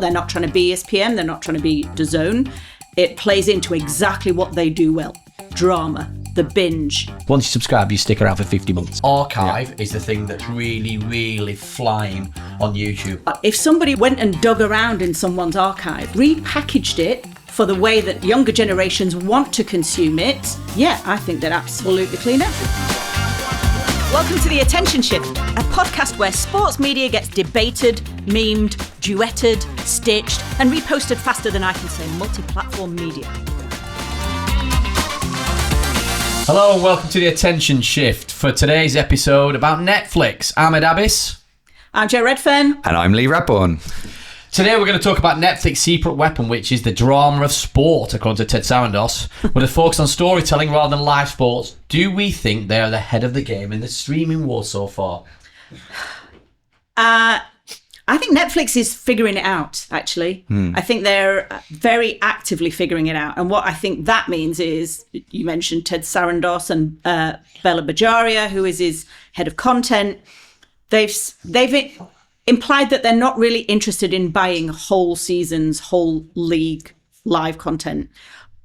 They're not trying to be ESPN. They're not trying to be DAZN. It plays into exactly what they do well. Drama, the binge. Once you subscribe, you stick around for 50 months. Archive is the thing that's really, really flying on YouTube. If somebody went and dug around in someone's archive, repackaged it for the way that younger generations want to consume it, yeah, I think they'd absolutely clean up. Welcome to The Attention Shift, a podcast where sports media gets debated, memed, duetted, stitched, and reposted faster than I can say multi-platform media. Hello and welcome to The Attention Shift for today's episode about Netflix. I'm Ed Abbas. I'm Joe Redfern. And I'm Lee Radbourne. Today we're going to talk about Netflix's secret weapon, which is the drama of sport, according to Ted Sarandos. With a focus on storytelling rather than live sports, do we think they are the head of the game in the streaming war so far? I think Netflix is figuring it out, actually. I think they're very actively figuring it out. And what I think that means is, you mentioned Ted Sarandos and Bella Bajaria, who is his head of content. They've implied that they're not really interested in buying whole seasons, whole league live content,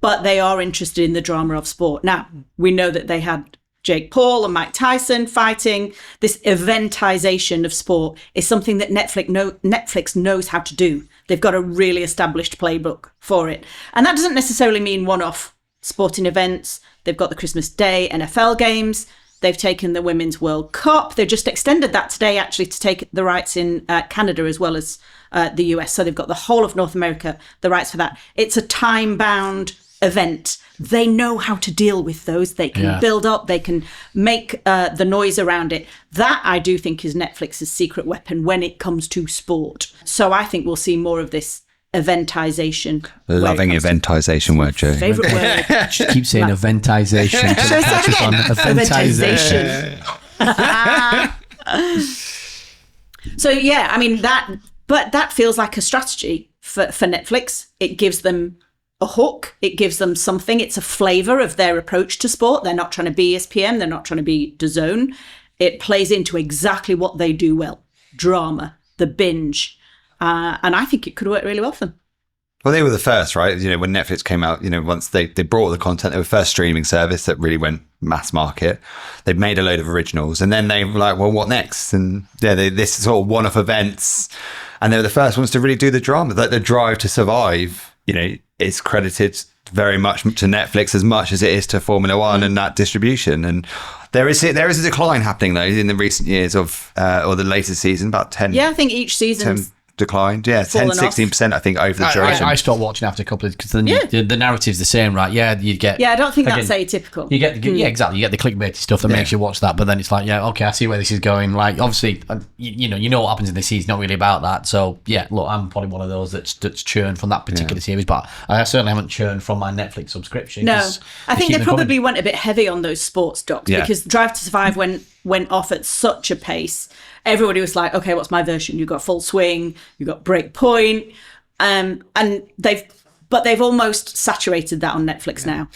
but they are interested in the drama of sport. Now, we know that they had Jake Paul and Mike Tyson fighting. This eventization of sport is something that Netflix knows how to do. They've got a really established playbook for it. And that doesn't necessarily mean one-off sporting events. They've got the Christmas Day NFL games. They've taken the Women's World Cup. They've just extended that today, actually, to take the rights in Canada as well as the US. So they've got the whole of North America, the rights for that. It's a time-bound event. They know how to deal with those. They can build up. They can make the noise around it. That, I do think, is Netflix's secret weapon when it comes to sport. So I think we'll see more of this eventization. Loving eventization word, Joe. Favourite word. Just keep saying eventization. Should I say it again? Eventization. So yeah, I mean that feels like a strategy for Netflix. It gives them a hook. It gives them something. It's a flavour of their approach to sport. They're not trying to be ESPN. They're not trying to be DAZN. It plays into exactly what they do well. Drama, the binge. And I think it could work really well for them. Well, they were the first, right? You know, when Netflix came out, you know, once they brought the content, they were the first streaming service that really went mass market. They've made a load of originals, and then they were like, well, what next? And yeah, this sort of one-off events, and they were the first ones to really do the drama. Like the drive to survive, you know, is credited very much to Netflix as much as it is to Formula One and that distribution. And there is a decline happening though in the recent years of or the latest season, about 10. Yeah, I think each season declined, 10-16%, I think, over the duration. I stopped watching after a couple of, because then the narrative's the same, right? Yeah, you get. Yeah, I don't think that's atypical. You get exactly. You get the clickbaity stuff that makes you watch that, but then it's like, yeah, okay, I see where this is going. Like, obviously, you know what happens in the season, not really about that. So yeah, look, I'm probably one of those that's churned from that particular series, but I certainly haven't churned from my Netflix subscription. No, I think they probably went a bit heavy on those sports docs because Drive to Survive went off at such a pace. Everybody was like, okay, what's my version? You've got Full Swing, you've got Breakpoint, and they've almost saturated that on Netflix now.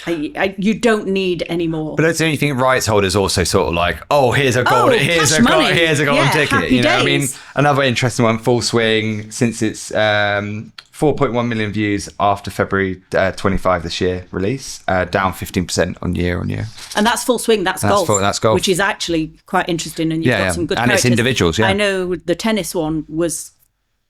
You don't need any more. But don't you think rights holders also sort of like, oh, here's a golden ticket. You know, I mean, another interesting one, Full Swing, since it's 4.1 million views after February 25 this year release, down 15% on year. And that's Full Swing, that's golf. That's golf. Which is actually quite interesting, and you've got some good characters. And it's individuals, I know the tennis one was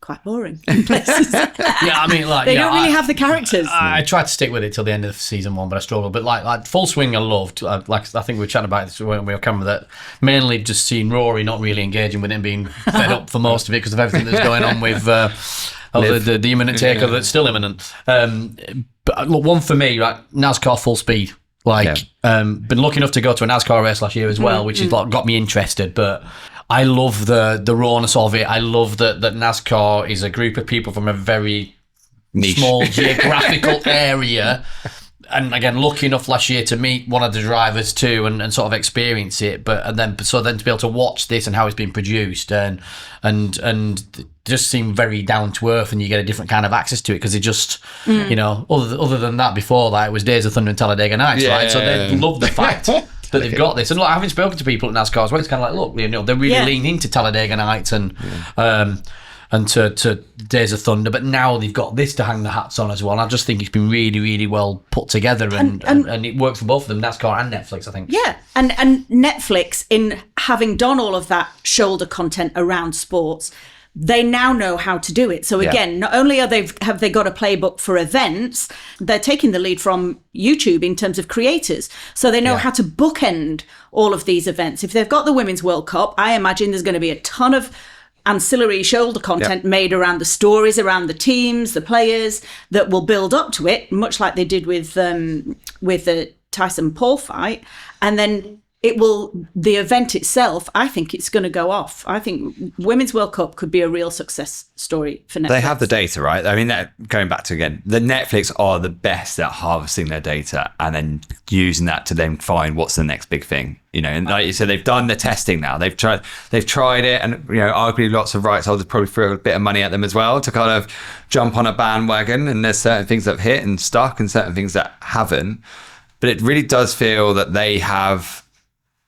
quite boring in places. I mean, like they don't really have the characters. I tried to stick with it till the end of season one, but I struggled. But like Full Swing, I loved. Like I think we were chatting about this when we were coming. That mainly just seeing Rory not really engaging with him, being fed up for most of it because of everything that's going on with. The imminent takeover that's still imminent. But look, one for me, right? NASCAR Full Speed. Been lucky enough to go to a NASCAR race last year as well, which is like got me interested. But I love the rawness of it. I love that NASCAR is a group of people from a very small geographical area. And again, lucky enough last year to meet one of the drivers too, and sort of experience it. But then to be able to watch this and how it's been produced, and just seem very down to earth, and you get a different kind of access to it because it just, you know, other than that, before that it was Days of Thunder and Talladega Nights, right? So they love the fact that they've got this. And look, having spoken to people at NASCAR as well, it's kind of like, look, you know, they're really leaning into Talladega Nights and and to Days of Thunder, but now they've got this to hang the hats on as well. And I just think it's been really, really well put together, and it works for both of them, NASCAR and Netflix, I think. Yeah, and Netflix, in having done all of that shoulder content around sports, they now know how to do it. So again, not only have they got a playbook for events, they're taking the lead from YouTube in terms of creators. So they know how to bookend all of these events. If they've got the Women's World Cup, I imagine there's going to be a ton of ancillary shoulder content made around the stories, around the teams, the players, that will build up to it, much like they did with the Tyson Paul fight. And then the event itself, I think it's going to go off. I think Women's World Cup could be a real success story for Netflix. They have the data, right? I mean, going back to, again, the Netflix are the best at harvesting their data and then using that to then find what's the next big thing. You know, and like you said, they've done the testing now. They've tried it, and arguably lots of rights holders probably throw a bit of money at them as well to kind of jump on a bandwagon. And there's certain things that have hit and stuck, and certain things that haven't. But it really does feel that they have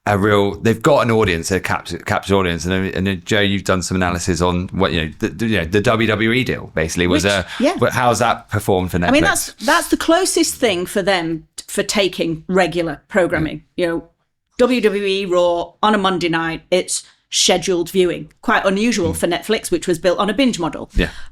they've got an audience, a captured audience, and Joe, you've done some analysis on what the WWE deal basically was. How's that performed for Netflix? I mean, that's the closest thing for them for taking regular programming. WWE Raw on a Monday night, it's scheduled viewing, quite unusual for Netflix, which was built on a binge model.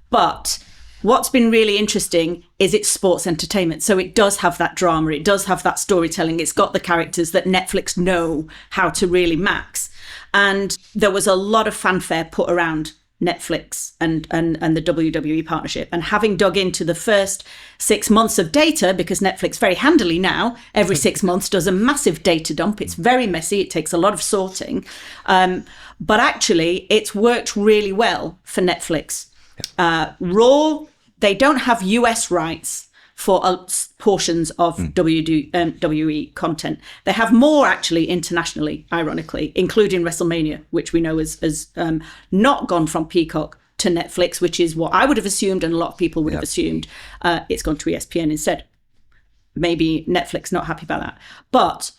But what's been really interesting is it's sports entertainment. So it does have that drama. It does have that storytelling. It's got the characters that Netflix know how to really max. And there was a lot of fanfare put around Netflix and the WWE partnership. And having dug into the first 6 months of data, because Netflix very handily now, every 6 months, does a massive data dump. It's very messy. It takes a lot of sorting. But actually, it's worked really well for Netflix. Raw, they don't have US rights for portions of WWE content. They have more actually internationally, ironically, including WrestleMania, which we know has not gone from Peacock to Netflix, which is what I would have assumed, and a lot of people would have assumed. It's gone to ESPN instead. Maybe Netflix not happy about that. But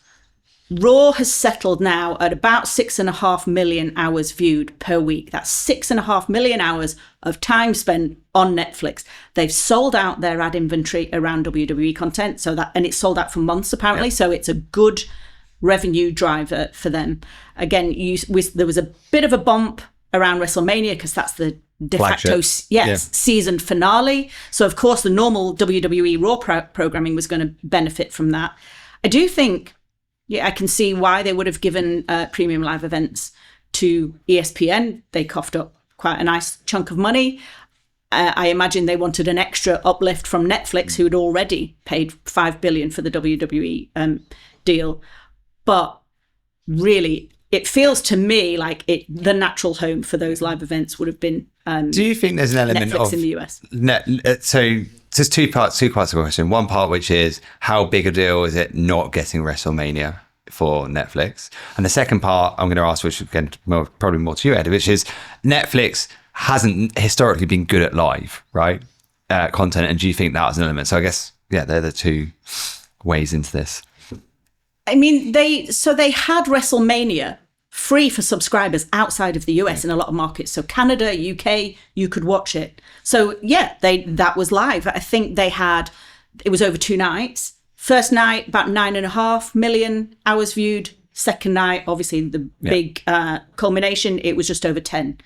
Raw has settled now at about 6.5 million hours viewed per week. That's 6.5 million hours of time spent on Netflix. They've sold out their ad inventory around WWE content, and it's sold out for months apparently. So it's a good revenue driver for them. Again, there was a bit of a bump around WrestleMania because that's the de facto season finale. So of course the normal WWE Raw programming was going to benefit from that. I do think. Yeah, I can see why they would have given premium live events to ESPN. They coughed up quite a nice chunk of money. I imagine they wanted an extra uplift from Netflix, who had already paid $5 billion for the WWE deal. But really, it feels to me like the natural home for those live events would have been. Do you think there's an element Netflix of in the US? So there's two parts of the question. One part, which is how big a deal is it not getting WrestleMania for Netflix? And the second part I'm going to ask, which again, probably more to you, Ed, which is Netflix hasn't historically been good at live, right? Content. And do you think that was an element? So I guess, they're the two ways into this. I mean, they had WrestleMania free for subscribers outside of the US in a lot of markets. So Canada, UK, you could watch it. So that was live. I think it was over 2 nights. First night, about 9.5 million hours viewed. Second night, obviously the big culmination, it was just over 10,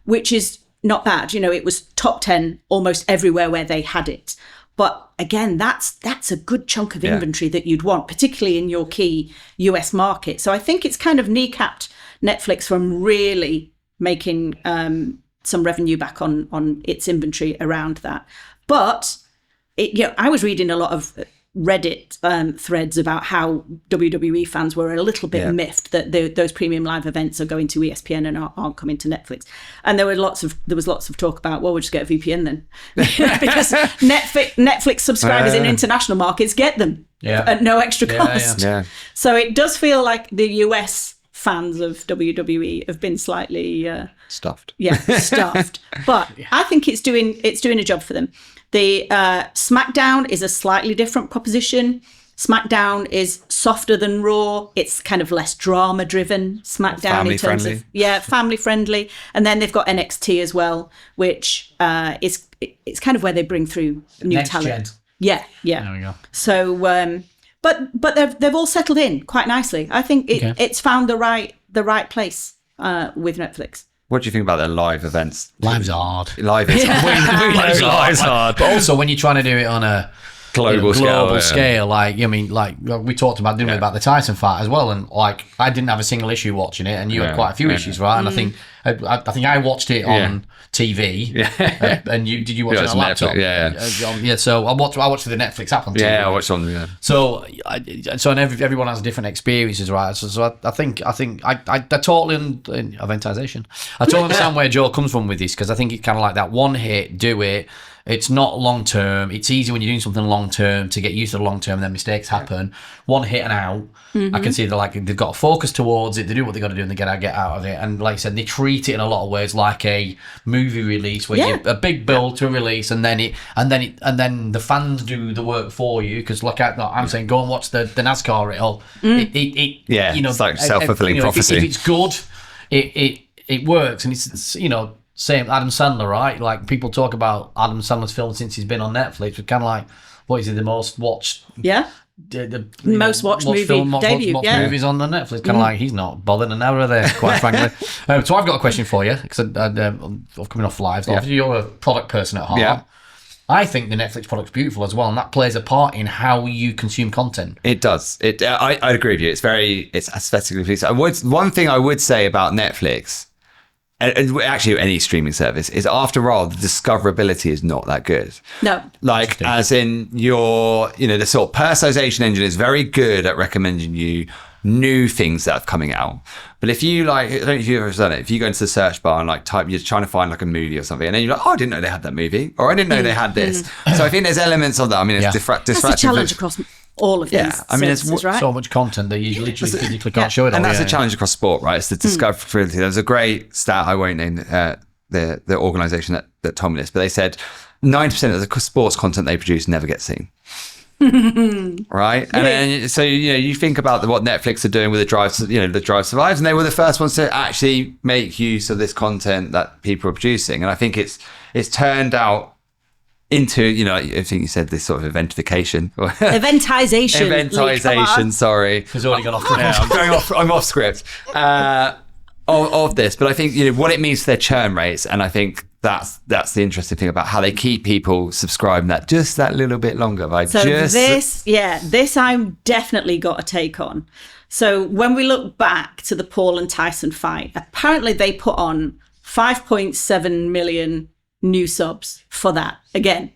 which is not bad. It was top 10 almost everywhere where they had it. But again, that's a good chunk of inventory that you'd want, particularly in your key US market. So I think it's kind of kneecapped Netflix from really making some revenue back on its inventory around that. But I was reading a lot of Reddit threads about how WWE fans were a little bit miffed that those premium live events are going to ESPN and aren't coming to Netflix. And there was lots of talk about, well, we'll just get a VPN then, because Netflix subscribers in international markets get them at no extra cost. So it does feel like the US fans of WWE have been slightly stuffed. Stuffed. But I think it's doing a job for them. The SmackDown is a slightly different proposition. SmackDown is softer than Raw. It's kind of less drama driven. SmackDown Family in terms friendly. of family friendly. And then they've got NXT as well, which it's kind of where they bring through new Next talent. gen. Yeah. There we go. So, but they've all settled in quite nicely. I think it's found the right place with Netflix. What do you think about their live events? Live's hard. Live is Live's hard. But also when you're trying to do it on a global scale, like we talked about, didn't we, about the Tyson fight as well, and like I didn't have a single issue watching it, and you had quite a few issues, right? And I think I watched it on TV, and did you watch it on a laptop? Netflix, So I watched the Netflix app on TV. I watched on. Yeah. So and everyone has different experiences, right? So I think I totally eventisation. I totally understand where Joe comes from with this, because I think it's kind of like that one hit, do it. It's not long term. It's easy when you're doing something long term to get used to the long term, and then mistakes happen. One hit and out. I can see they've got a focus towards it. They do what they got to do, and they get out of it. And like I said, they treat it in a lot of ways like a movie release, where you a big build to a release, and then the fans do the work for you. Because I'm saying, go and watch the NASCAR reel. It's like self-fulfilling prophecy. If it's good, it works, and it's same Adam Sandler, right? Like people talk about Adam Sandler's film since he's been on Netflix. It's kind of like, what is it, the most watched? Yeah. The most watched movie debut. Movies on the Netflix. Kind of like he's not bothered an hour there, quite frankly. So I've got a question for you, because I'm coming off live. So you're a product person at heart. Yeah. I think the Netflix product's beautiful as well, and that plays a part in how you consume content. It does. I agree with you. It's aesthetically pleasing. One thing I would say about Netflix, and actually any streaming service, is after all, the discoverability is not that good. No. Like, as in the sort of personalization engine is very good at recommending you new things that are coming out. But if you I don't know if you've ever done it, if you go into the search bar and you're trying to find like a movie or something, and then you're like, oh, I didn't know they had that movie, or I didn't know they had this. So I think there's elements of that. I mean, it's distracting. That's a challenge across all of these services, right? So much content that you literally physically can't show it all. And that's a challenge across sport, right? It's the discoverability. There's a great stat, I won't name the organisation that told me this, but they said 90% of the sports content they produce never gets seen. Right? And then so you think about what Netflix are doing with the Drive Survives, and they were the first ones to actually make use of this content that people are producing. And I think it's turned out into, I think you said this sort of eventification. Eventization, sorry. He's already gone off script. I'm off script. Of this, but I think what it means to their churn rates, and I think that's the interesting thing about how they keep people subscribing just that little bit longer. This I'm definitely got a take on. So when we look back to the Paul and Tyson fight, apparently they put on 5.7 million new subs for that. Again,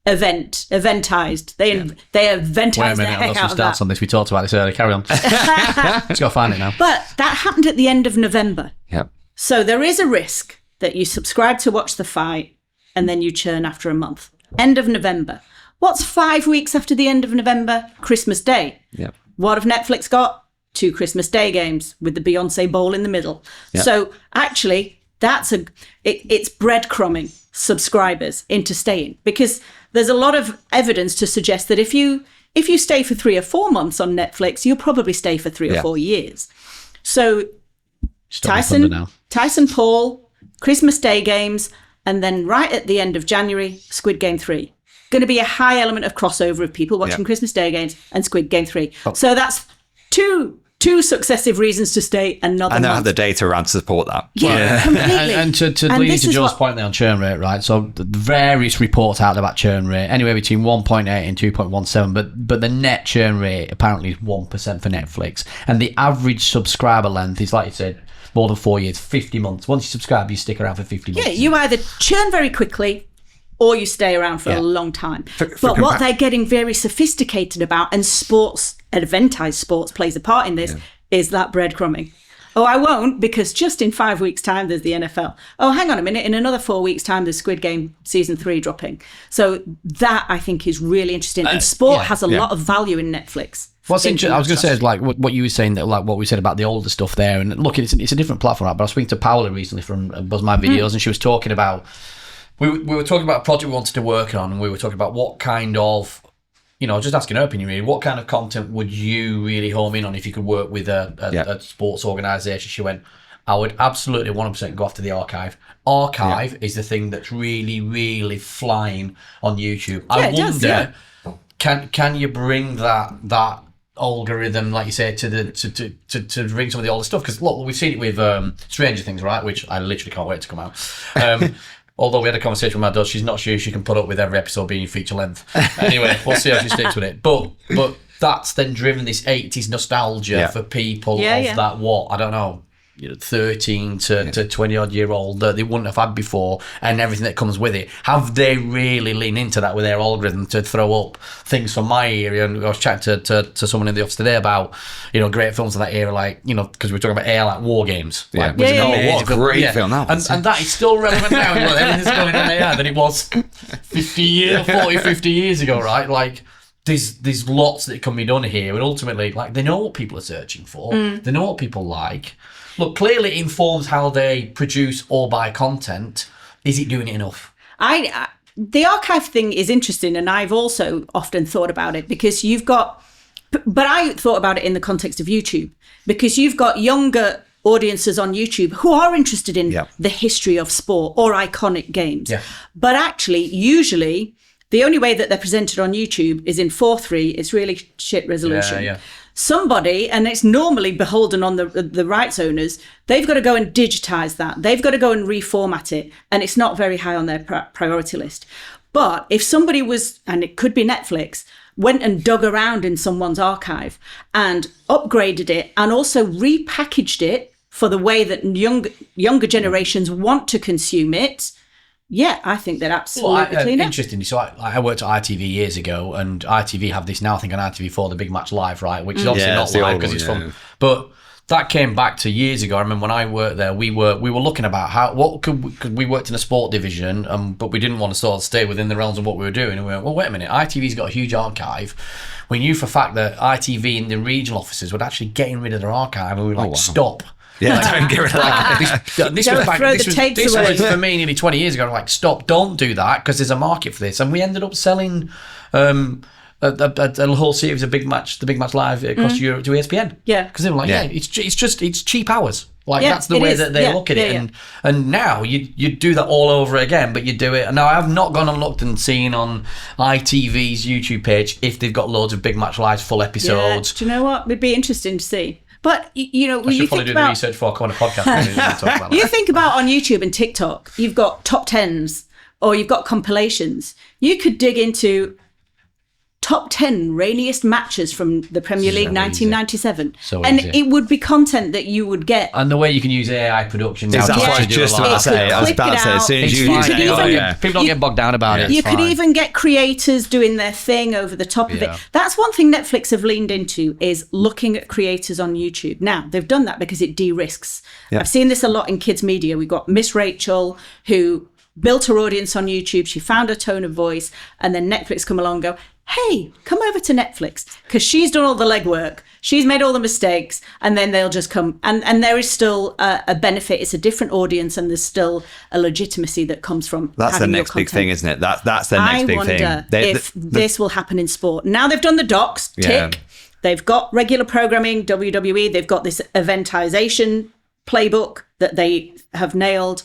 eventized. They eventized the heck out of that. On this. We talked about this earlier. Carry on. Let's go find it now. But that happened at the end of November. Yep. So there is a risk that you subscribe to watch the fight and then you churn after a month. End of November. What's 5 weeks after the end of November? Christmas Day. Yep. What have Netflix got? 2 Christmas Day games with the Beyonce Bowl in the middle. Yep. So actually, it's breadcrumbing subscribers into staying, because there's a lot of evidence to suggest that if you stay for 3 or 4 months on Netflix, you'll probably stay for 3 or 4 years. So Tyson Paul, Christmas Day games, and then right at the end of January, Squid Game 3. Going to be a high element of crossover of people watching Christmas Day games and Squid Game 3. Oh. So that's two successive reasons to stay another month. And they'll have the data around to support that. Yeah, completely. And to lead to Joe's point there on churn rate, right? So the various reports out about churn rate, anywhere between 1.8 and 2.17, but the net churn rate apparently is 1% for Netflix. And the average subscriber length is, like you said, more than 4 years, 50 months. Once you subscribe, you stick around for 50 months. Yeah, you either churn very quickly or you stay around for a long time. But what they're getting very sophisticated about, and adventized sports plays a part in this, is that breadcrumbing. Oh, I won't, because just in 5 weeks' time, there's the NFL. Oh, hang on a minute. In another 4 weeks' time, there's Squid Game Season 3 dropping. So that, I think, is really interesting. And sport has a lot of value in Netflix. What's interesting, I was going to say, is like what you were saying, that like what we said about the older stuff there. And look, it's a different platform, right? But I was speaking to Paola recently from Buzz My Videos, and she was talking about, we were talking about a project we wanted to work on, and we were talking about what kind of just asking her opinion really, what kind of content would you really home in on if you could work with a sports organisation? She went, I would absolutely 100% go after the archive. Archive is the thing that's really, really flying on YouTube. I wonder, can you bring that algorithm, like you say, to bring some of the older stuff? Because look, we've seen it with Stranger Things, right? Which I literally can't wait to come out. Although we had a conversation with my daughter, she's not sure she can put up with every episode being feature length. Anyway, we'll see how she sticks with it. But that's then driven this 80s nostalgia for people of that, I don't know, 13 to 20 odd year old that they wouldn't have had before, and everything that comes with it. Have they really leaned into that with their algorithm to throw up things from my era? And I was chatting to someone in the office today about great films of that era, like because we were talking about AI, like War Games. What a great film that was. And that is still relevant now. Everything's going on AI than it was 50 years ago, right? Like there's lots that can be done here, and ultimately, like, they know what people are searching for. They know what people like. Look, clearly it informs how they produce or buy content. Is it doing it enough? The archive thing is interesting, and I've also often thought about it because but I thought about it in the context of YouTube, because you've got younger audiences on YouTube who are interested in the history of sport or iconic games. Yeah. But actually, usually, the only way that they're presented on YouTube is in 4:3. It's really shit resolution. Yeah. Somebody, and it's normally beholden on the rights owners, they've got to go and digitize that. They've got to go and reformat it. And it's not very high on their priority list. But if somebody was, and it could be Netflix, went and dug around in someone's archive and upgraded it and also repackaged it for the way that younger generations want to consume it, I think they're absolutely clean up. Interesting. So I worked at ITV years ago, and ITV have this now, I think, on ITV4, the Big Match Live, right? Which is obviously not live because it's fun. But that came back to years ago. I remember when I worked there, we were looking about because we worked in a sport division, but we didn't want to sort of stay within the realms of what we were doing. And we went, well, wait a minute, ITV's got a huge archive. We knew for a fact that ITV and the regional offices were actually getting rid of their archive, and we were like, stop. Yeah, don't get rid of that. This was for me nearly 20 years ago. I'm like, stop, don't do that, because there's a market for this. And we ended up selling a whole series of the Big Match Live across Europe to ESPN. Yeah, because they were like, it's cheap hours. Like that's the way that they look at it. And now you do that all over again, but you do it. And now I have not gone and looked and seen on ITV's YouTube page if they've got loads of Big Match Live's full episodes. Do you know what? It'd be interesting to see. But, I should probably do the research for a podcast. You think about on YouTube and TikTok, you've got top 10s or you've got compilations. You could dig into top 10 rainiest matches from the Premier League 1997. And it would be content that you would get. And the way you can use AI production now. That's what I was just about to say. I was about to say, as soon as you people don't get bogged down about it. You could even get creators doing their thing over the top of it. That's one thing Netflix have leaned into, is looking at creators on YouTube. Now, they've done that because it de-risks. I've seen this a lot in kids media. We've got Miss Rachel, who built her audience on YouTube. She found her tone of voice, and then Netflix come along and go, hey, come over to Netflix, because she's done all the legwork. She's made all the mistakes, and then they'll just come. And there is still a benefit. It's a different audience, and there's still a legitimacy that comes from That's the next big thing, isn't it? That's the next big thing. I wonder if this will happen in sport. Now they've done the docs, tick. They've got regular programming, WWE. They've got this eventization playbook that they have nailed.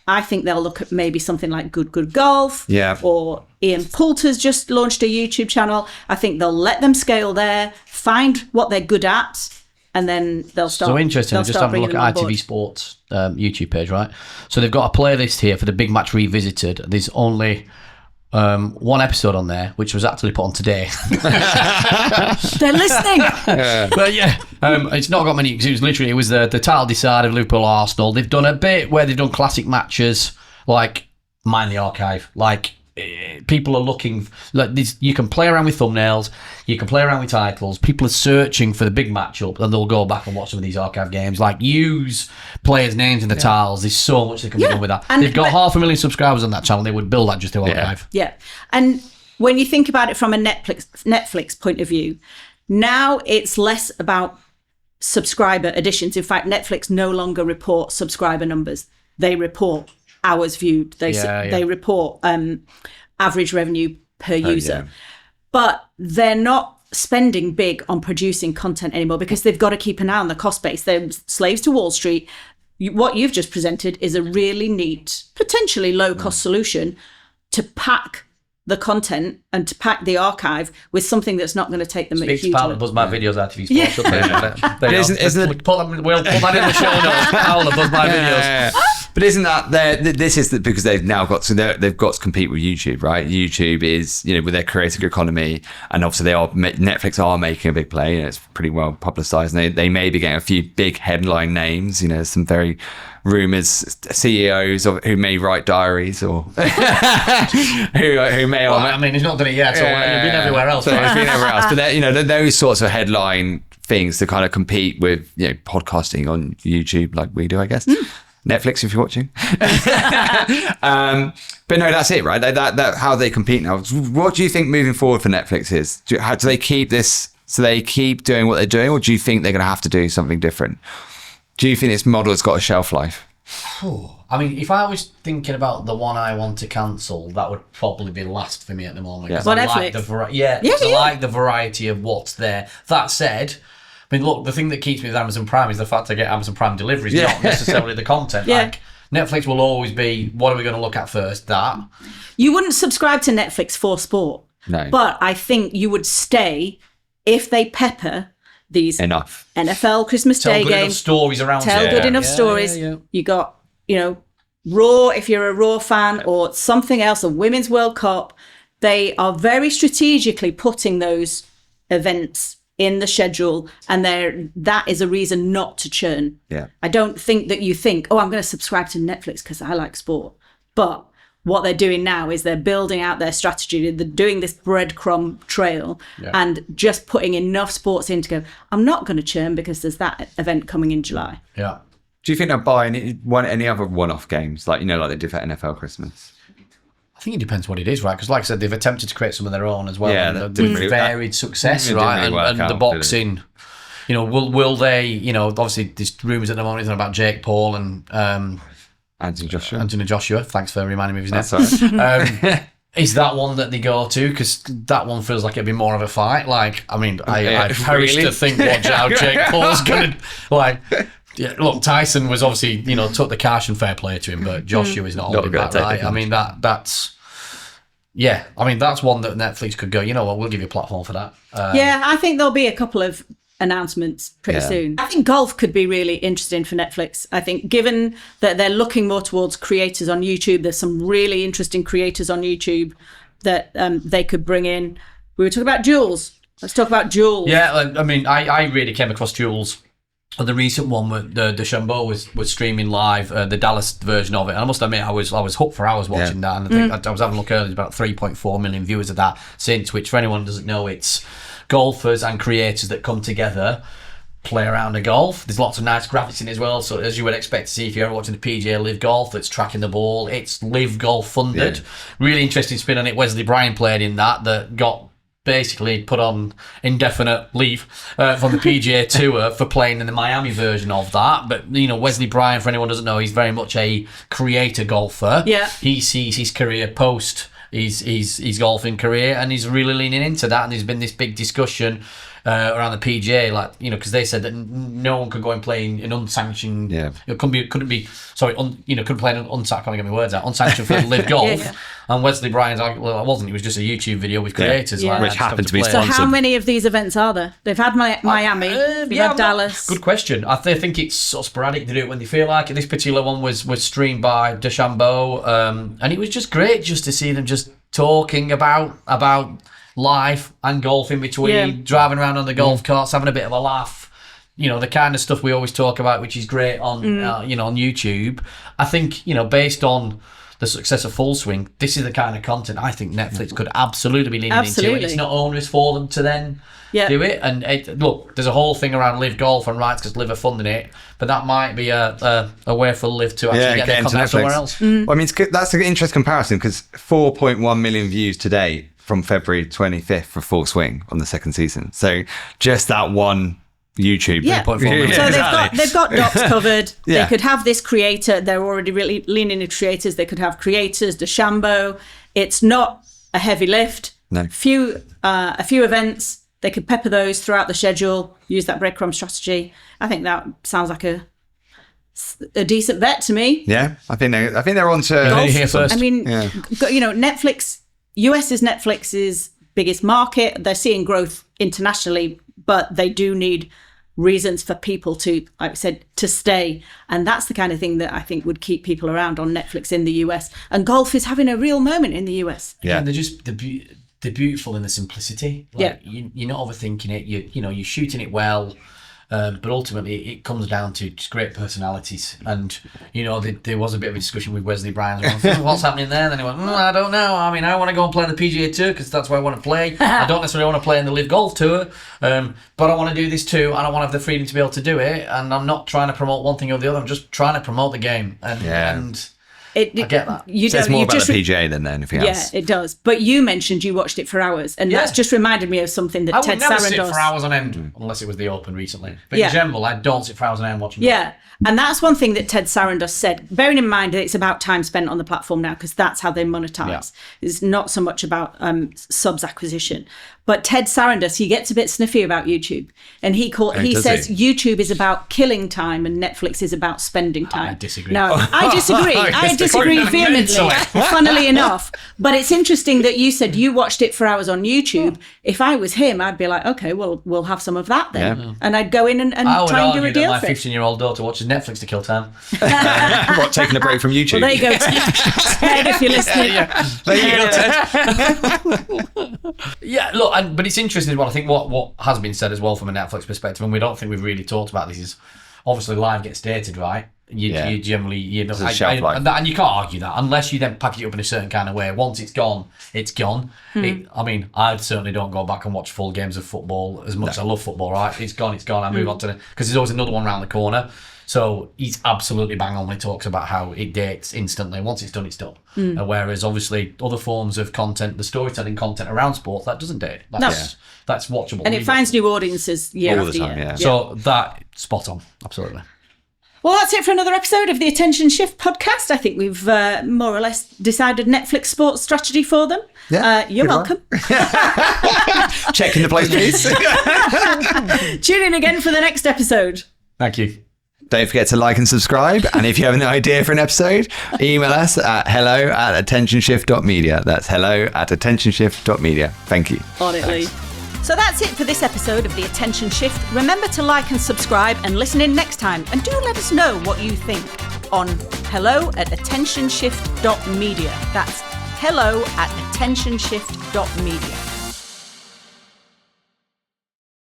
I think they'll look at maybe something like Good Golf. Or Ian Poulter's just launched a YouTube channel. I think they'll let them scale there, find what they're good at, and then they'll start. So interesting. Just have a look at ITV Sports YouTube page, right? So they've got a playlist here for the Big Match Revisited. There's only one episode on there, which was actually put on today. They're listening. But it's not got many, because it was the title decider of Liverpool Arsenal. They've done a bit where they've done classic matches, like Mind the Archive. Like, people are looking, like this, you can play around with thumbnails, you can play around with titles. People are searching for the big matchup, and they'll go back and watch some of these archive games. Like, use players' names in the titles. There's so much that can be done with that. And they've got 500,000 subscribers on that channel. They would build that just through archive. And when you think about it from a Netflix point of view, now it's less about subscriber additions. In fact, Netflix no longer report subscriber numbers. They report hours viewed. They report average revenue per user. but they're not spending big on producing content anymore because they've got to keep an eye on the cost base. They're slaves to Wall Street. What you've just presented is a really neat, potentially low-cost solution to pack the content and to pack the archive with something that's not going to take them a huge... Paola does my videos out of his phone. We'll put that in the show notes. Paola does my videos. But isn't that this is because they've now got they've got to compete with YouTube, right? YouTube is, with their creator economy, and obviously Netflix are making a big play, and it's pretty well publicized. And they may be getting a few big headline names, some very rumors, CEOs who may write diaries or who may. Well, I mean, he's not done it yet. So he's been everywhere else. Right? He's been everywhere else, but those sorts of headline things to kind of compete with, podcasting on YouTube, like we do, I guess. Netflix, if you're watching. But no, that's it, right? That how they compete now. What do you think moving forward for Netflix is? Do they keep this? So they keep doing what they're doing, or do you think they're going to have to do something different? Do you think this model has got a shelf life? I mean, if I was thinking about the one I want to cancel, that would probably be last for me at the moment. Yeah. Well, I Netflix. like the variety of what's there. That said, I mean, look, the thing that keeps me with Amazon Prime is the fact I get Amazon Prime deliveries, not necessarily the content. Yeah. Like, Netflix will always be, what are we going to look at first? That. You wouldn't subscribe to Netflix for sport. No. But I think you would stay if they pepper these Enough. NFL Christmas Tell Day good enough games. stories around Tell it. good enough stories. You got, Raw, if you're a Raw fan, or something else, a Women's World Cup. They are very strategically putting those events in the schedule, and that is a reason not to churn. Yeah. I don't think that you think, I'm going to subscribe to Netflix because I like sport. But what they're doing now is they're building out their strategy. They're doing this breadcrumb trail and just putting enough sports in to go, I'm not going to churn because there's that event coming in July. Yeah. Do you think they'll buy any other one-off games, like they did for NFL Christmas? I think it depends what it is, right? Because like I said, they've attempted to create some of their own as well. Yeah, and they've varied success, right? And the boxing, will they, obviously there's rumours at the moment about Jake Paul and Anthony Joshua. Thanks for reminding me of his name. That's all right. Is that one that they go to? Because that one feels like it'd be more of a fight. Like, I mean, I perish to think how Jake Paul's going to, Yeah, look, Tyson was obviously, took the cash and fair play to him, but Joshua is not holding back, right? I mean, that's one that Netflix could go, we'll give you a platform for that. I think there'll be a couple of announcements pretty soon. I think golf could be really interesting for Netflix. I think given that they're looking more towards creators on YouTube, there's some really interesting creators on YouTube that they could bring in. We were talking about Jules. Let's talk about Jules. Yeah, I mean, I really came across Jules. The recent one with the DeChambeau was streaming live, the Dallas version of it. And I must admit, I was hooked for hours watching that. And I think I was having a look earlier, there's about 3.4 million viewers of that since, which for anyone who doesn't know, it's golfers and creators that come together, play around a golf. There's lots of nice graphics in it as well. So as you would expect to see if you're ever watching the PGA Live Golf that's tracking the ball, it's Live Golf funded. Yeah. Really interesting spin on it. Wesley Bryan played in that got basically put on indefinite leave from the PGA Tour for playing in the Miami version of that. But, Wesley Bryan, for anyone who doesn't know, he's very much a creator golfer. Yeah. He sees his career post his golfing career, and he's really leaning into that. And there's been this big discussion around the PGA, because they said that no one could go and play in unsanctioned. Yeah. Couldn't play in unsanctioned. I can't get my words out. Unsanctioned for Live Golf. Yeah. And Wesley Bryan's like, well, it wasn't. It was just a YouTube video with creators, which happened to be sponsored. So how many of these events are there? They've had Miami. They've had Dallas. Good question. I think it's sort of sporadic. They do it when they feel like it. This particular one was streamed by DeChambeau, and it was just great just to see them just talking about life and golf in between, driving around on the golf course, having a bit of a laugh. The kind of stuff we always talk about, which is great on on YouTube. I think based on the success of Full Swing, this is the kind of content I think Netflix could absolutely be leaning into. And it's not onerous for them to then do it. And look, there's a whole thing around Live Golf and rights because Live are funding it, but that might be a way for Live to actually get their content somewhere else. Well, I mean, that's an interesting comparison because 4.1 million views today from February 25th for Full Swing on the second season. So just that one YouTube. Yeah. So they've got docs covered. They could have this creator. They're already really leaning into creators. They could have creators, DeChambeau. It's not a heavy lift. No. A few events, they could pepper those throughout the schedule, use that breadcrumb strategy. I think that sounds like a decent bet to me. Yeah, I think they're on to golf. Here first. I mean, Netflix, US is Netflix's biggest market. They're seeing growth internationally, but they do need reasons for people to, like I said, to stay. And that's the kind of thing that I think would keep people around on Netflix in the US. And golf is having a real moment in the US. Yeah, they're just they're beautiful in the simplicity. Like, you're not overthinking it. You're shooting it well. But ultimately, it comes down to just great personalities. And, there was a bit of a discussion with Wesley Bryan. What's happening there? And then he went, I don't know. I mean, I want to go and play on the PGA Tour because that's where I want to play. I don't necessarily want to play in the Live Golf Tour, but I want to do this too. And I want to have the freedom to be able to do it. And I'm not trying to promote one thing or the other. I'm just trying to promote the game. And I get that. It's more about the PGA than anything else. Yeah, it does. But you mentioned you watched it for hours, and that's just reminded me of something that Ted Sarandos... I would never sit for hours on end, unless it was the Open recently. But in general, I don't sit for hours on end watching it. Yeah, and that's one thing that Ted Sarandos said, bearing in mind that it's about time spent on the platform now, because that's how they monetize. Yeah. It's not so much about subs acquisition. But Ted Sarandos, he gets a bit sniffy about YouTube. And he says YouTube is about killing time and Netflix is about spending time. I disagree. No, I disagree. I disagree vehemently, funnily enough. But it's interesting that you said you watched it for hours on YouTube. If I was him, I'd be like, okay, well, we'll have some of that then. Yeah. And I'd go in and try and do a deal that for my it. 15-year-old daughter watches Netflix to kill time. What, taking a break from YouTube? Well, there you go, Ted, if you're listening. There you go, Ted. Yeah, look, but it's interesting as well. I think what has been said as well from a Netflix perspective, and we don't think we've really talked about this, is obviously live gets dated, right? You generally, and you can't argue that unless you then pack it up in a certain kind of way. Once it's gone, it's gone. I certainly don't go back and watch full games of football as much as I love football, right? It's gone. I move on to because there's always another one around the corner. So he's absolutely bang on when he talks about how it dates instantly. Once it's done, it's done. Whereas obviously other forms of content, the storytelling content around sports, that doesn't date. That's watchable. And it finds new audiences year after year. Yeah. So that, spot on. Absolutely. Well, that's it for another episode of the Attention Shift podcast. I think we've more or less decided Netflix sports strategy for them. Yeah, you're welcome. Checking the place, please. Tune in again for the next episode. Thank you. Don't forget to like and subscribe. And if you have an idea for an episode, email us at hello@attentionshift.media. That's hello@attentionshift.media. Thank you. On it, Lee. So that's it for this episode of The Attention Shift. Remember to like and subscribe and listen in next time. And do let us know what you think on hello@attentionshift.media. That's hello@attentionshift.media.